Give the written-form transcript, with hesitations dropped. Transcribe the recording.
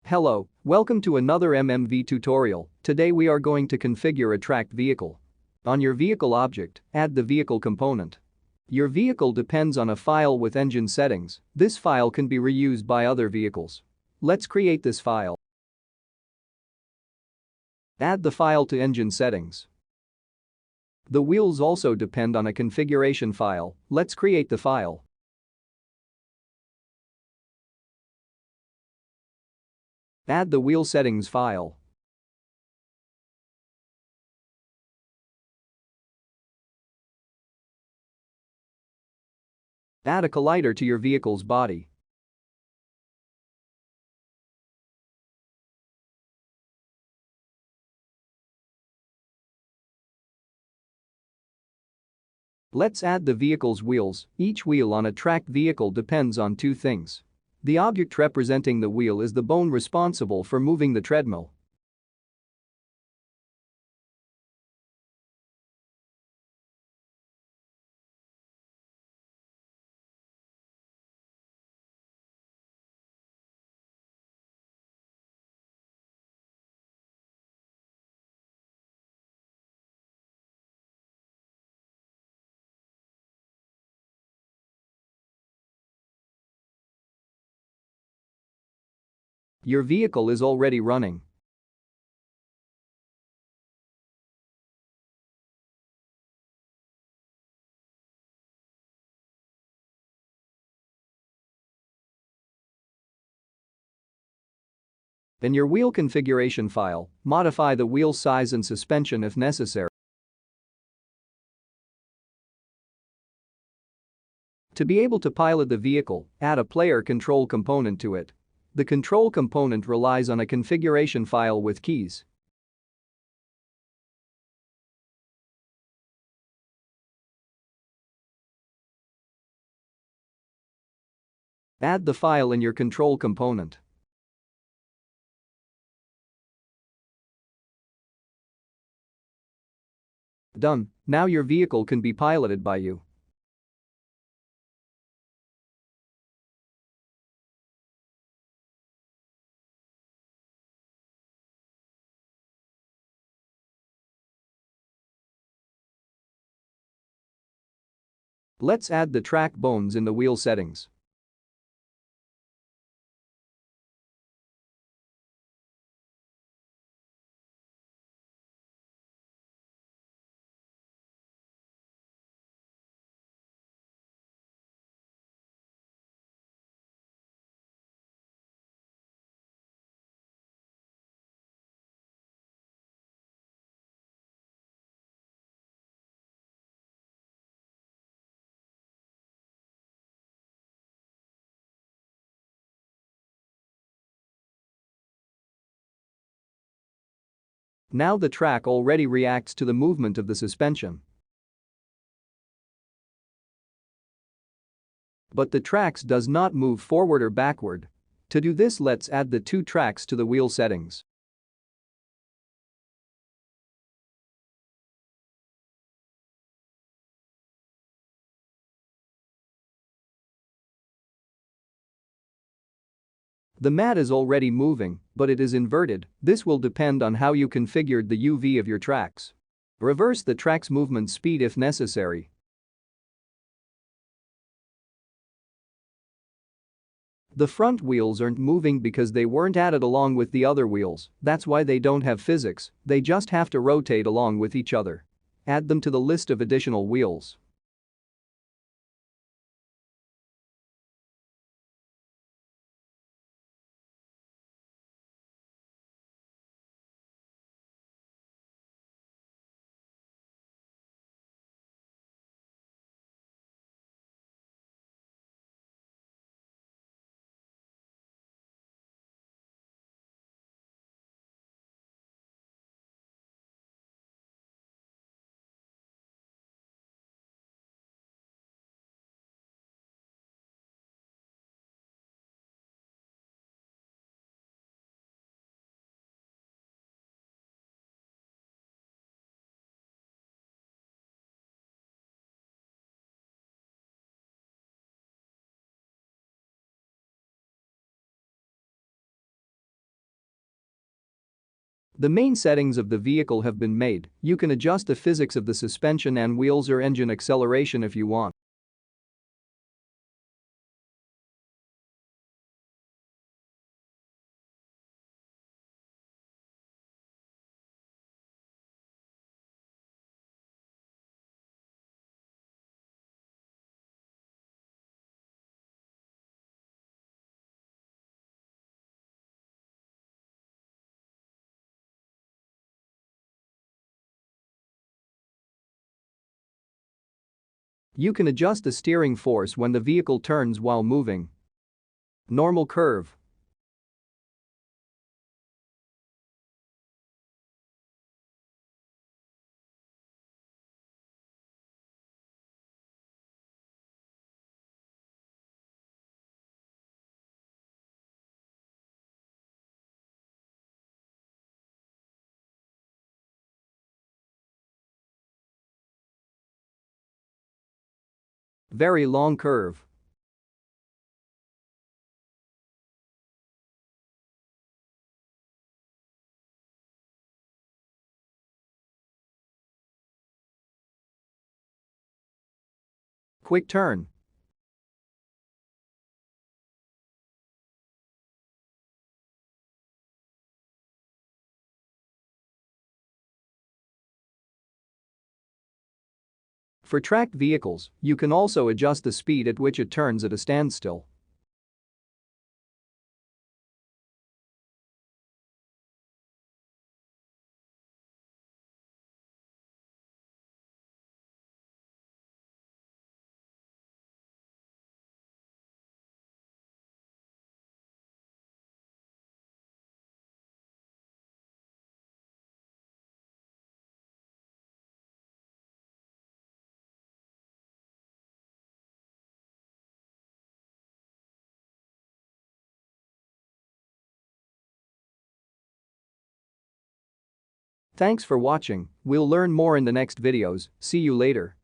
Hello, welcome to another MMV tutorial. Today we are going to configure a tracked vehicle. On your vehicle object, add the vehicle component. Your vehicle depends on a file with engine settings. This file can be reused by other vehicles. Let's create this file. Add the file to engine settings. The wheels also depend on a configuration file. Let's create the file. Add the wheel settings file. Add a collider to your vehicle's body. Let's add the vehicle's wheels. Each wheel on a tracked vehicle depends on two things. The object representing the wheel is the bone responsible for moving the treadmill. Your vehicle is already running. In your wheel configuration file, modify the wheel size and suspension if necessary. To be able to pilot the vehicle, add a player control component to it. The control component relies on a configuration file with keys. Add the file in your control component. Done. Now your vehicle can be piloted by you. Let's add the track bones in the wheel settings. Now the track already reacts to the movement of the suspension. But the tracks does not move forward or backward. To do this, let's add the two tracks to the wheel settings. The mat is already moving, but it is inverted. This will depend on how you configured the UV of your tracks. Reverse the track's movement speed if necessary. The front wheels aren't moving because they weren't added along with the other wheels. That's why they don't have physics, they just have to rotate along with each other. Add them to the list of additional wheels. The main settings of the vehicle have been made. You can adjust the physics of the suspension and wheels or engine acceleration if you want. You can adjust the steering force when the vehicle turns while moving. Normal curve. Very long curve. Quick turn. For tracked vehicles, you can also adjust the speed at which it turns at a standstill. Thanks for watching. We'll learn more in the next videos. See you later.